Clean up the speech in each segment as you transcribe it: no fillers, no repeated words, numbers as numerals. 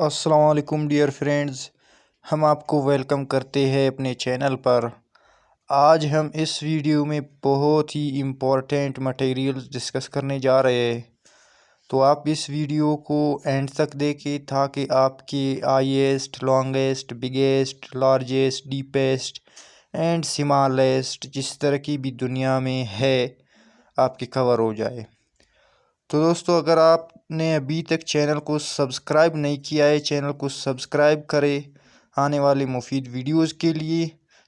अस्सलाम वालेकुम dear friends. हम आपको वेलकम करते हैं अपने चैनल पर। आज हम इस वीडियो में बहुत ही इम्पोर्टेंट मटेरियल डिस्कस करने जा रहे हैं, तो आप इस वीडियो को एंड तक देखें ताकि आपके highest, longest, biggest, largest, deepest and smallest जिस तरह की भी दुनिया में है आपकी कवर हो जाए। तो दोस्तों, अगर आपने अभी तक चैनल को सब्सक्राइब नहीं किया है, चैनल को सब्सक्राइब करें आने वाले मुफीद वीडियोस के लिए,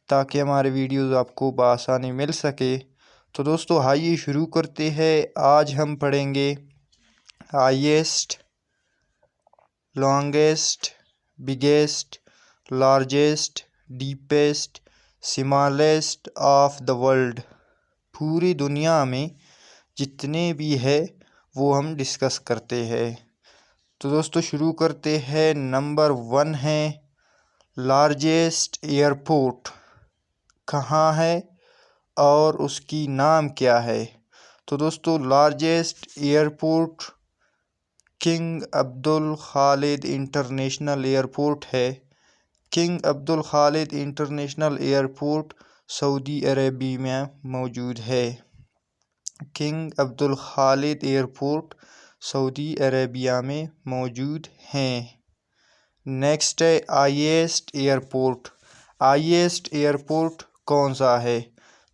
ताकि हमारे वीडियोस आपको बआसानी मिल सके। तो दोस्तों, आइए शुरू करते हैं। आज हम पढ़ेंगे highest, longest, biggest, largest, deepest, smallest of the world. पूरी दुनिया में जितने भी है वो हम डिस्कस करते हैं। तो दोस्तों, शुरू करते हैं। नंबर 1 है लार्जेस्ट एयरपोर्ट कहाँ है और उसकी नाम क्या है। तो दोस्तों, largest airport King Abdul Khalid international airport है। King Abdul Khalid international airport सऊदी अरब में मौजूद है। King Abdul Khalid airport Saudi Arabia में मौजूद हैं। नेक्स्ट है हाईएस्ट एयरपोर्ट। हाईएस्ट एयरपोर्ट कौन सा है?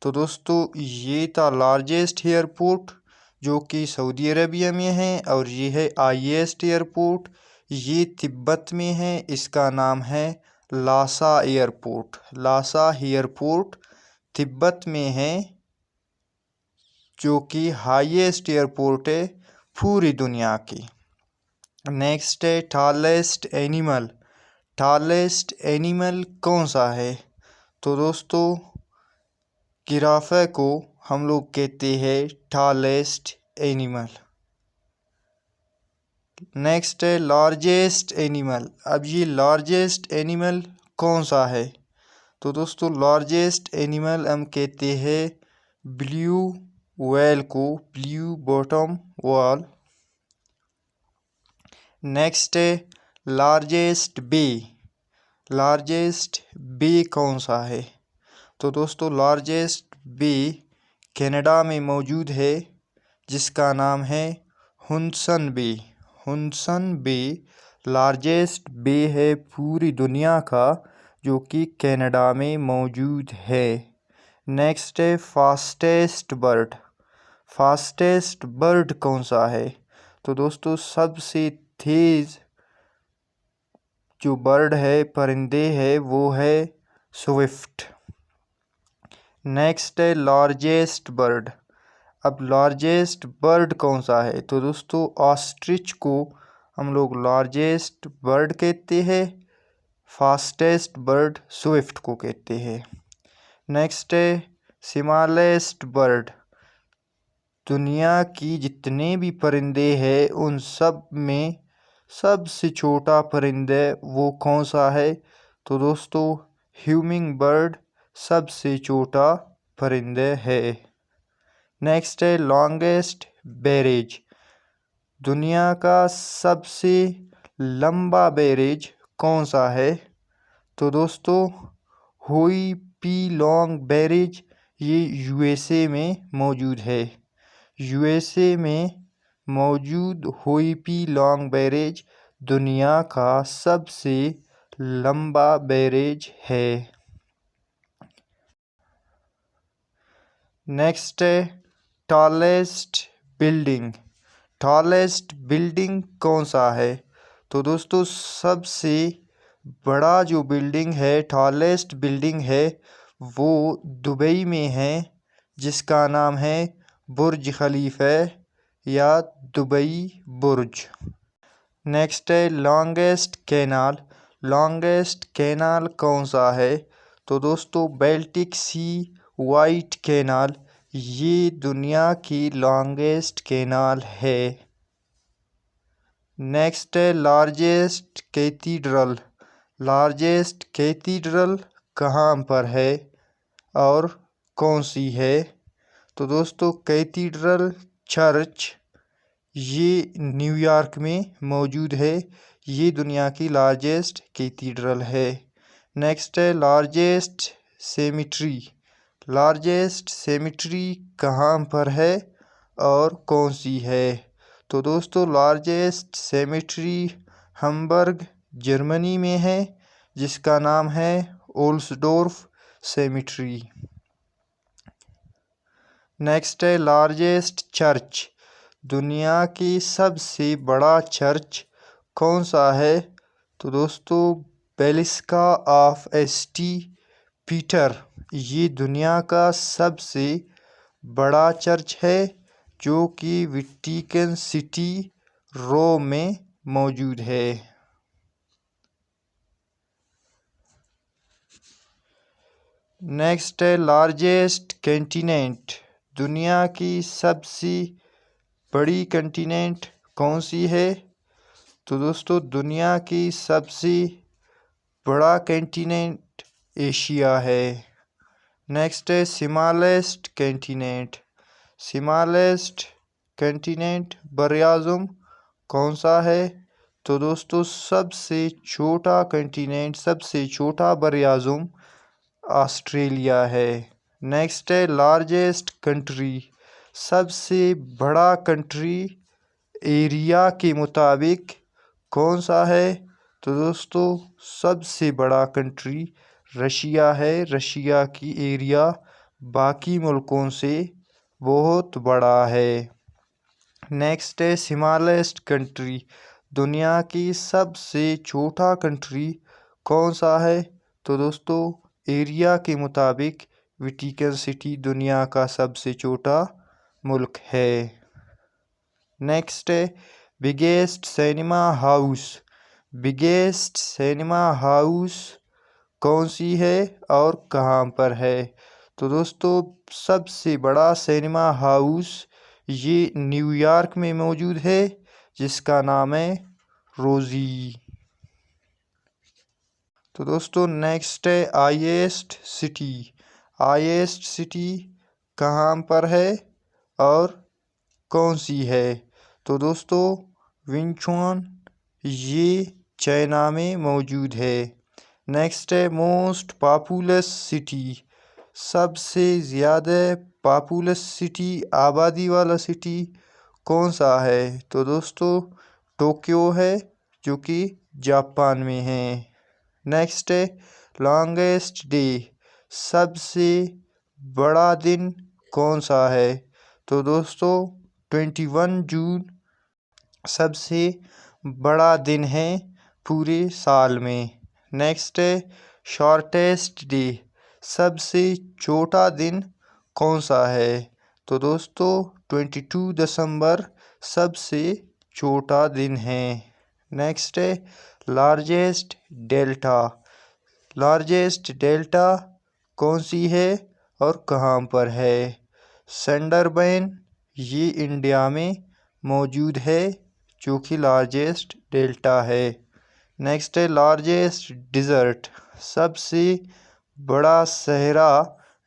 तो दोस्तों, ये था लार्जेस्ट एयरपोर्ट जो कि सऊदी अरेबिया में है, और ये है हाईएस्ट एयरपोर्ट, ये तिब्बत में है। इसका नाम है लासा एयरपोर्ट। लासा एयरपोर्ट तिब्बत में है, जो कि हाईएस्ट एयरपोर्ट है पूरी दुनिया की। नेक्स्ट है टॉलेस्ट एनिमल। टॉलेस्ट एनिमल कौन सा है? तो दोस्तों, जिराफे को हम लोग कहते हैं टॉलेस्ट एनिमल। नेक्स्ट है लार्जेस्ट एनिमल। अब ये लार्जेस्ट एनिमल कौन सा है? तो दोस्तों, लार्जेस्ट एनिमल हम कहते हैं ब्लू व्हेल को, ब्लू बॉटम व्हेल। नेक्स्ट है लार्जेस्ट बे। लार्जेस्ट बे कौन सा है? तो दोस्तों, लार्जेस्ट बे कनाडा में मौजूद है, जिसका नाम है हुडसन बे। हुडसन बे लार्जेस्ट बे है पूरी दुनिया का, जो कि कनाडा में मौजूद है। नेक्स्ट है फास्टेस्ट बर्ड। फास्टेस्ट बर्ड कौन सा है? तो दोस्तों, सबसे तेज़ जो बर्ड है, परिंदे है, वो है स्विफ्ट। नेक्स्ट है लार्जेस्ट बर्ड। अब लार्जेस्ट बर्ड कौन सा है? तो दोस्तों, ऑस्ट्रिच को हम लोग लार्जेस्ट बर्ड कहते हैं, फास्टेस्ट बर्ड स्विफ्ट को कहते हैं। नेक्स्ट है स्मॉलेस्ट बर्ड। दुनिया की जितने भी परिंदे हैं उन सब में सबसे छोटा परिंदे वो कौन सा है? तो दोस्तों, ह्यूमिंग बर्ड सबसे छोटा परिंदे है। नेक्स्ट है लॉन्गेस्ट बैरेज। दुनिया का सबसे लंबा बैरेज कौन सा है? तो दोस्तों, हुई पी लॉन्ग बैरेज, ये यूएसए में मौजूद है। यूएसए में मौजूद हुई पी लॉन्ग बैरेज दुनिया का सबसे लंबा बैरेज है। नेक्स्ट है टॉलेस्ट बिल्डिंग। टॉलेस्ट बिल्डिंग कौन सा है? तो दोस्तों, सबसे बड़ा जो बिल्डिंग है, टॉलेस्ट बिल्डिंग है, वो दुबई में है, जिसका नाम है बुर्ज खलीफा या दुबई बुर्ज। नेक्स्ट है लॉन्गेस्ट कैनाल। लॉन्गेस्ट कैनाल कौन सा है? तो दोस्तों, बाल्टिक सी वाइट कैनाल, ये दुनिया की लॉन्गेस्ट कैनाल है। नेक्स्ट है लार्जेस्ट कैथीड्रल। लार्जेस्ट कैथीड्रल कहाँ पर है और कौन सी है? तो दोस्तों, कैथीड्रल चर्च ये न्यूयॉर्क में मौजूद है। ये दुनिया की लार्जेस्ट कैथीड्रल है। नेक्स्ट है लार्जेस्ट सेमेट्री। लार्जेस्ट सेमेट्री कहाँ पर है और कौन सी है? तो दोस्तों लार्जेस्ट सेमेट्री हैम्बर्ग जर्मनी में है, जिसका नाम है ओल्सडोर्फ सेमेट्री। नेक्स्ट है लार्जेस्ट चर्च। दुनिया की सबसे बड़ा चर्च कौन सा है? तो दोस्तों बेसिलिका ऑफ एसटी पीटर ये दुनिया का सबसे बड़ा चर्च है, जो कि वेटिकन सिटी रोम में मौजूद है। नेक्स्ट है लार्जेस्ट कंटिनेंट। दुनिया की सबसे बड़ी कंटिनेंट कौन सी है? तो दोस्तों दुनिया की सबसे बड़ा कंटिनेंट एशिया है। नेक्स्ट है स्मॉलेस्ट कंटिनेंट। स्मॉलेस्ट कंटिनेंट बरआज़म कौन सा है? तो दोस्तों सबसे छोटा कंटिनेंट, सबसे छोटा बरआज़म ऑस्ट्रेलिया है। नेक्स्ट है लार्जेस्ट कंट्री। सबसे बड़ा कंट्री एरिया के मुताबिक कौन सा है? तो दोस्तों सबसे बड़ा कंट्री रशिया है। रशिया की एरिया बाकी मुल्कों से बहुत बड़ा है। नेक्स्ट है स्मॉलेस्ट कंट्री। दुनिया की सबसे छोटा कंट्री कौन सा है? तो दोस्तों एरिया के मुताबिक वेटिकन सिटी दुनिया का सबसे छोटा मुल्क है। नेक्स्ट है biggest cinema house. Biggest cinema house कौन सी है और कहाँ पर है? तो दोस्तों सबसे बड़ा सिनेमा हाउस ये न्यूयॉर्क में मौजूद है, जिसका नाम है रोजी। तो दोस्तों नेक्स्ट है हाईएस्ट सिटी। हाईएस्ट सिटी कहाँ पर है और कौन सी है? तो दोस्तों विंचुआन ये चाइना में मौजूद है। नेक्स्ट है मोस्ट पॉपुलस सिटी। सबसे ज़्यादा पॉपुलस सिटी, आबादी वाला सिटी कौन सा है? तो दोस्तों टोक्यो है, जो कि जापान में है। नेक्स्ट है लॉन्गेस्ट डे। सबसे बड़ा दिन कौन सा है? तो दोस्तों 21 जून सबसे बड़ा दिन है पूरे साल में। नेक्स्ट है शॉर्टेस्ट डे। सबसे छोटा दिन कौन सा है? तो दोस्तों 22 दिसंबर सबसे छोटा दिन है। नेक्स्ट है लार्जेस्ट डेल्टा। लार्जेस्ट डेल्टा कौन सी है और कहाँ पर है? सुंदरबन ये इंडिया में मौजूद है, जो कि लार्जेस्ट डेल्टा है। नेक्स्ट है लार्जेस्ट डिज़र्ट। सबसे बड़ा सहरा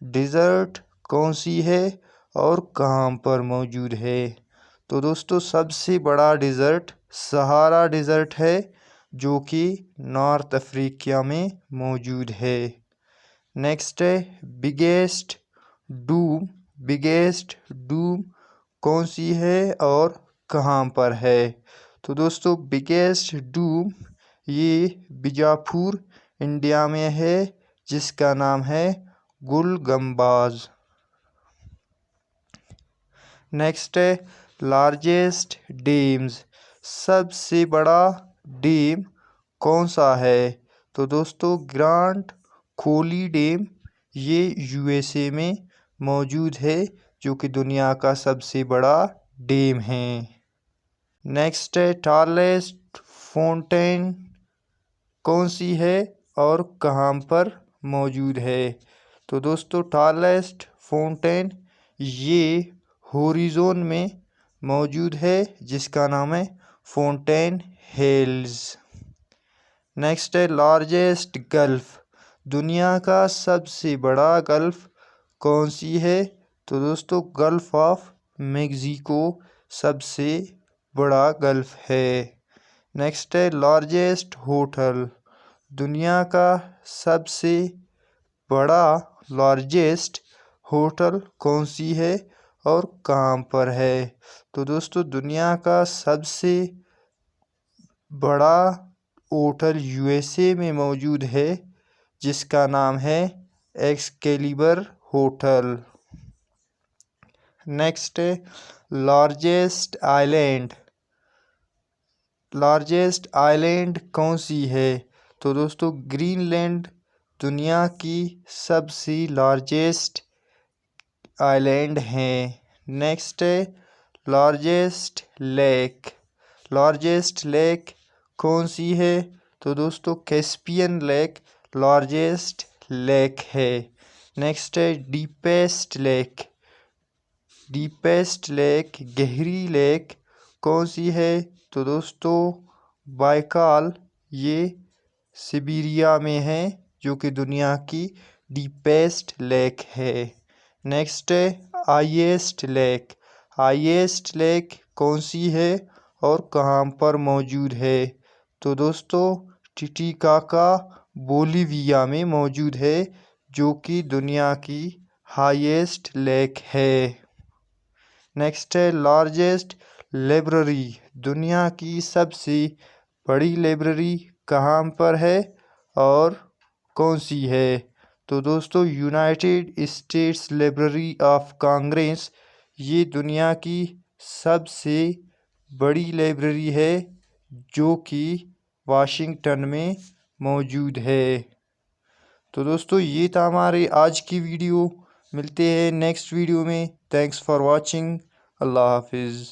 डिज़र्ट कौन सी है और कहाँ पर मौजूद है? तो दोस्तों सबसे बड़ा डिज़र्ट सहारा डिज़र्ट है, जो कि नॉर्थ अफ्रीका में मौजूद है। नेक्स्ट है बिगेस्ट डूम। बिगेस्ट डूम कौन सी है और कहाँ पर है? तो दोस्तों बिगेस्ट डूम ये बीजापुर इंडिया में है, जिसका नाम है गुलगंबाज। नेक्स्ट है लार्जेस्ट डैम्स। सबसे बड़ा डैम कौन सा है? तो दोस्तों ग्रांड कोली डैम ये यूएसए में मौजूद है, जो कि दुनिया का सबसे बड़ा डैम है। नेक्स्ट है टॉलेस्ट फाउंटेन कौन सी है और कहाँ पर मौजूद है? तो दोस्तों टॉलेस्ट फाउंटेन ये हॉरिज़ॉन में मौजूद है, जिसका नाम है फाउंटेन हिल्स। नेक्स्ट है लार्जेस्ट गल्फ। दुनिया का सबसे बड़ा गल्फ कौन सी है? तो दोस्तों गल्फ ऑफ मेक्सिको सबसे बड़ा गल्फ है। नेक्स्ट है लार्जेस्ट होटल। दुनिया का सबसे बड़ा लार्जेस्ट होटल कौन सी है और कहाँ पर है? तो दोस्तों दुनिया का सबसे बड़ा होटल यूएसए में मौजूद है, जिसका नाम है एक्सकेलिबर होटल। नेक्स्ट है लार्जेस्ट आइलैंड। लार्जेस्ट आइलैंड कौन सी है? तो दोस्तों ग्रीनलैंड दुनिया की सबसे लार्जेस्ट आइलैंड है। नेक्स्ट है लार्जेस्ट लेक। लार्जेस्ट लेक कौन सी है? तो दोस्तों कैस्पियन लेक लार्जेस्ट लेक है। नेक्स्ट है डीपेस्ट लेक। डीपेस्ट लेक गहरी लेक कौन सी है? तो दोस्तों बाइकाल, ये सिबेरिया में है, जो कि दुनिया की डीपेस्ट लेक है। नेक्स्ट है हाईएस्ट लेक। हाईएस्ट लेक कौन सी है और कहाँ पर मौजूद है? तो दोस्तों टिटिकाका बोलिविया में मौजूद है, जो कि दुनिया की हाईएस्ट लेक है। नेक्स्ट है लार्जेस्ट लाइब्रेरी। दुनिया की सबसे बड़ी लाइब्रेरी कहाँ पर है और कौन सी है? तो दोस्तों United states library of Congress, ये दुनिया की सबसे बड़ी लाइब्रेरी है, जो कि वाशिंगटन में मौजूद है। तो दोस्तों ये था हमारे आज की वीडियो। मिलते हैं नेक्स्ट वीडियो में। Thanks for watching. अल्लाह हाफिज़।